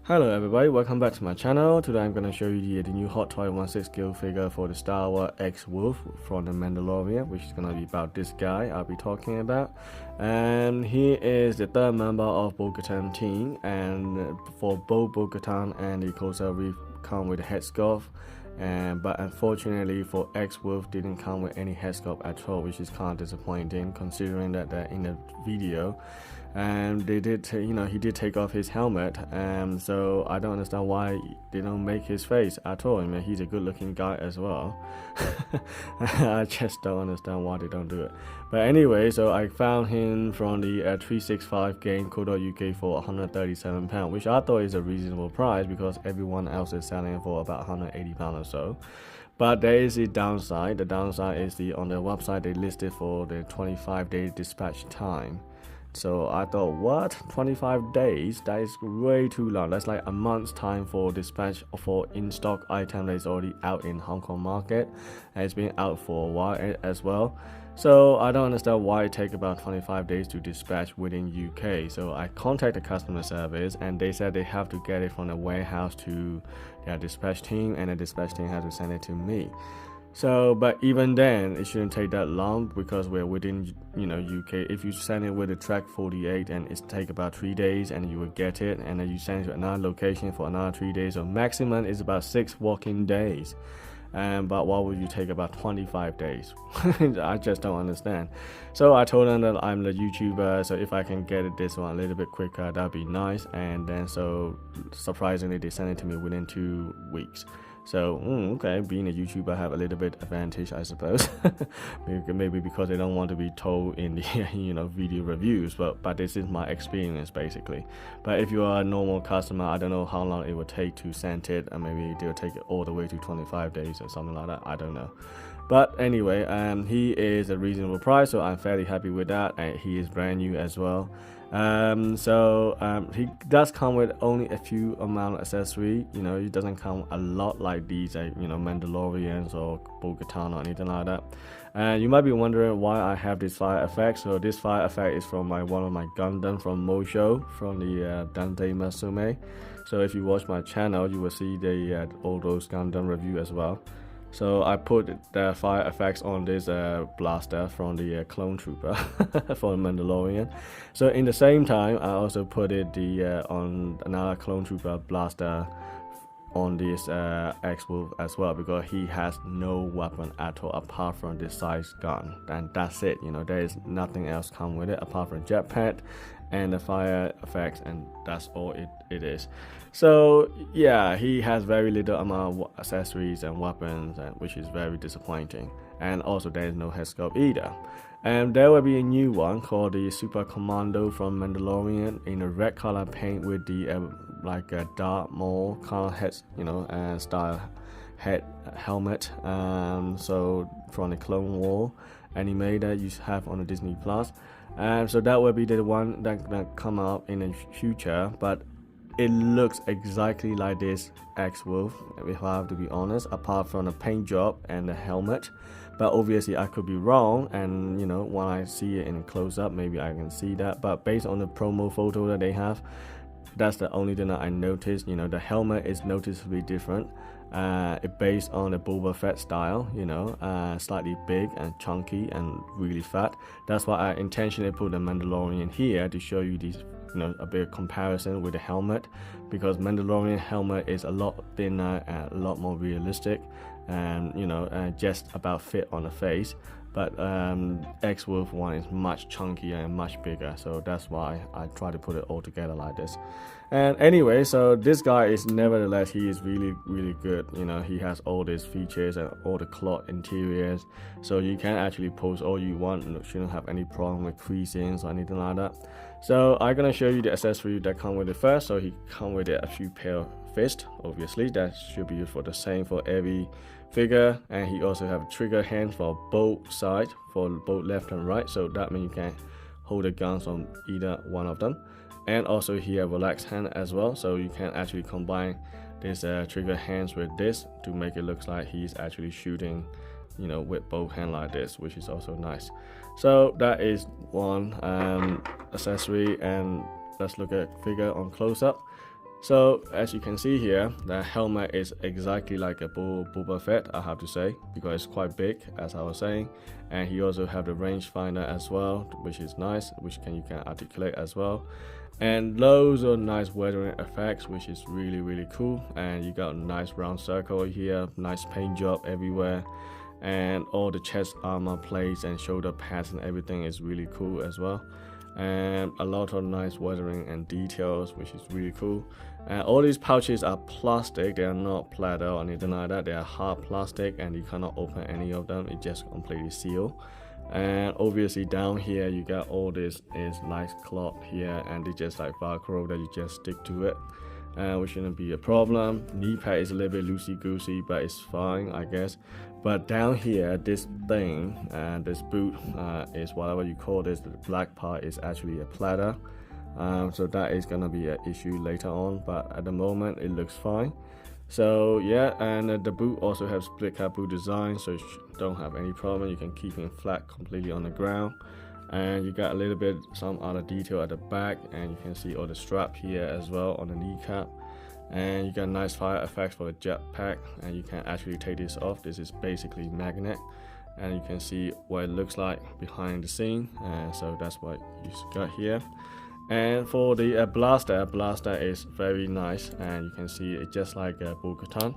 Hello everybody, welcome back to my channel. Today I'm going to show you the new Hot Toy 1/6 scale figure for the Star Wars X Wolf from the Mandalorian, which is going to be about this guy I'll be talking about. And he is the third member of Bo-Katan team, and for both Bo-Katan and the Kosa Reef come with a head sculpt. But unfortunately for X Wolf didn't come with any head sculpt at all, which is kind of disappointing considering that in the video they did, he did take off his helmet, so I don't understand why they don't make his face at all. I mean, he's a good looking guy as well. I just don't understand why they don't do it. But anyway, so I found him from the 365 game co.uk for £137, which I thought is a reasonable price because everyone else is selling for about £180 or so. But there is a downside. The downside is on the website they listed for the 25-day dispatch time. So I thought, what, 25 days? That is way too long. That's like a month's time for dispatch for in-stock item that is already out in Hong Kong market, and it's been out for a while as well. So I don't understand why it takes about 25 days to dispatch within UK. So I contacted the customer service and they said they have to get it from the warehouse to their dispatch team, and the dispatch team has to send it to me. So, but even then, it shouldn't take that long because we're within, UK. If you send it with a track 48, and it take about 3 days, and you will get it, and then you send it to another location for another 3 days. So maximum is about 6 working days. But why would you take about 25 days? I just don't understand. So I told them that I'm the YouTuber, so if I can get it this one a little bit quicker, that'd be nice. And then so surprisingly, they sent it to me within 2 weeks. So, okay, being a YouTuber, I have a little bit advantage, I suppose. Maybe because they don't want to be told in the video reviews, but this is my experience basically. But if you are a normal customer, I don't know how long it would take to send it, and maybe they'll take it all the way to 25 days or something like that. I don't know. But anyway, he is a reasonable price, so I'm fairly happy with that, and he is brand new as well. He does come with only a few amount of accessory. It doesn't come a lot like these, Mandalorians or Bo-Katan or anything like that. And you might be wondering why I have this fire effect. So this fire effect is from one of my Gundam from MoShow, from the Dante Masume. So if you watch my channel, you will see all those Gundam review as well. So I put the fire effects on this blaster from the clone trooper for the Mandalorian. So in the same time, I also put it on another clone trooper blaster on this X-Wolf as well, because he has no weapon at all apart from this size gun, and that's it. There is nothing else come with it apart from jetpack and the fire effects, and that's all it is. So yeah, he has very little amount of accessories and weapons, which is very disappointing. And also there is no head sculpt either. And there will be a new one called the Super Commando from Mandalorian in a red color paint with the like a dark maul kind of head, style head helmet. So from the Clone War anime that you have on the Disney Plus. So that will be the one that come out in the future, but it looks exactly like this X-Wolf, if I have to be honest, apart from the paint job and the helmet. But obviously I could be wrong, and when I see it in close-up, maybe I can see that. But based on the promo photo that they have, that's the only thing that I noticed. The helmet is noticeably different. It's based on the Boba Fett style, slightly big and chunky and really fat. That's why I intentionally put the Mandalorian here to show you these, a bit of comparison with the helmet, because Mandalorian helmet is a lot thinner and a lot more realistic, and just about fit on the face. But X-Wolf one is much chunkier and much bigger, so that's why I try to put it all together like this. And anyway, so this guy is nevertheless, he is really good. He has all these features and all the cloth interiors, so you can actually pose all you want and shouldn't have any problem with creasings or anything like that. So I'm gonna show you the accessory that come with it first. So he come with a few pair of fists, obviously that should be for the same for every figure, and he also have a trigger hand for both sides, for both left and right, so that means you can hold the guns on either one of them. And also he have a relaxed hand as well, so you can actually combine this trigger hands with this to make it look like he's actually shooting, with both hands like this, which is also nice. So that is one accessory, and let's look at figure on close-up. So as you can see here, the helmet is exactly like a Boba Fett, I have to say, because it's quite big, as I was saying. And he also have the rangefinder as well, which is nice, which you can articulate as well. And loads of nice weathering effects, which is really cool. And you got a nice round circle here, nice paint job everywhere. And all the chest armor plates and shoulder pads and everything is really cool as well. And a lot of nice weathering and details, which is really cool. And all these pouches are plastic, they are not platter or anything like that. They are hard plastic and you cannot open any of them, it just completely sealed. And obviously down here you got all this is nice cloth here, and it's just like Velcro that you just stick to it, which shouldn't be a problem. Knee pad is a little bit loosey goosey, but it's fine, I guess. But down here, this thing, this boot is whatever you call this, the black part is actually a platter. So that is gonna be an issue later on, but at the moment it looks fine. So yeah, and the boot also has split cap boot design, so you don't have any problem. You can keep it flat completely on the ground. And you got a little bit some other detail at the back, and you can see all the strap here as well on the kneecap. And you got nice fire effects for the jetpack, and you can actually take this off. This is basically magnet, and you can see what it looks like behind the scene. So that's what you got here. And for the blaster is very nice, and you can see it just like a Bo-Katan,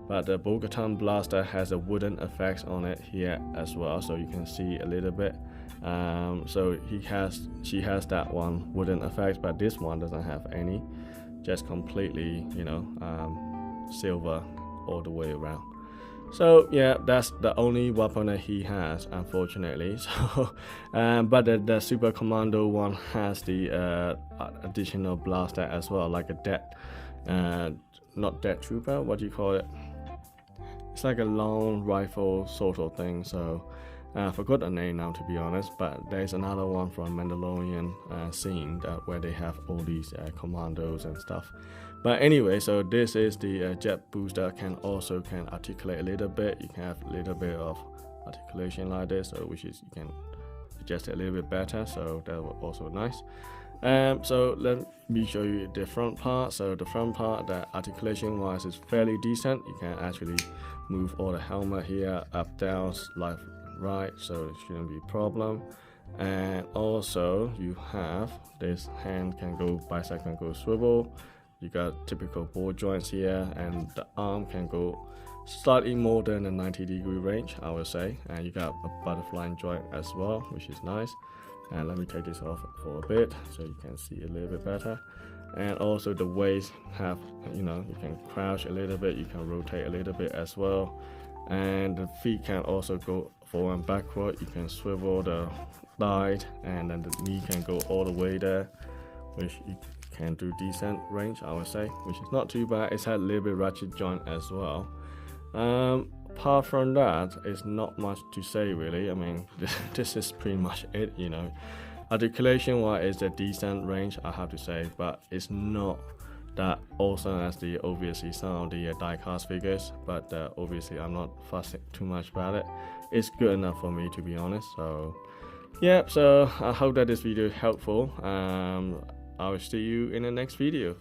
but the Bo-Katan blaster has a wooden effects on it here as well, so you can see a little bit. So she has that one wooden effects, but this one doesn't have any, just completely, you know, silver all the way around. So yeah, that's the only weapon that he has, unfortunately. So but the Super Commando one has the additional blaster as well, like a not dead trooper, what do you call it, it's like a long rifle sort of thing. So I forgot the name now, to be honest, but there's another one from Mandalorian scene where they have all these commandos and stuff. But anyway, so this is the jet booster, can articulate a little bit. You can have a little bit of articulation like this, so which is, you can adjust it a little bit better, so that was also nice. So let me show you the front part. So the front part, the articulation wise, is fairly decent. You can actually move all the helmet here up, down, left, right, so it shouldn't be a problem. And also you have this hand can go bicep, can go swivel. You got typical ball joints here, and the arm can go slightly more than a 90-degree range, I would say. And you got a butterfly joint as well, which is nice. And let me take this off for a bit so you can see a little bit better. And also the waist have, you know, you can crouch a little bit, you can rotate a little bit as well. And the feet can also go forward and backward. You can swivel the thigh, and then the knee can go all the way there, which you can do decent range, I would say, which is not too bad. It's had a little bit ratchet joint as well. Apart from that, it's not much to say really. I mean, this is pretty much it, you know. Articulation wise is a decent range, I have to say, but it's not that awesome as the obviously some of the diecast figures, but obviously I'm not fussing too much about it. It's good enough for me, to be honest. So yeah, so I hope that this video is helpful. I will see you in the next video.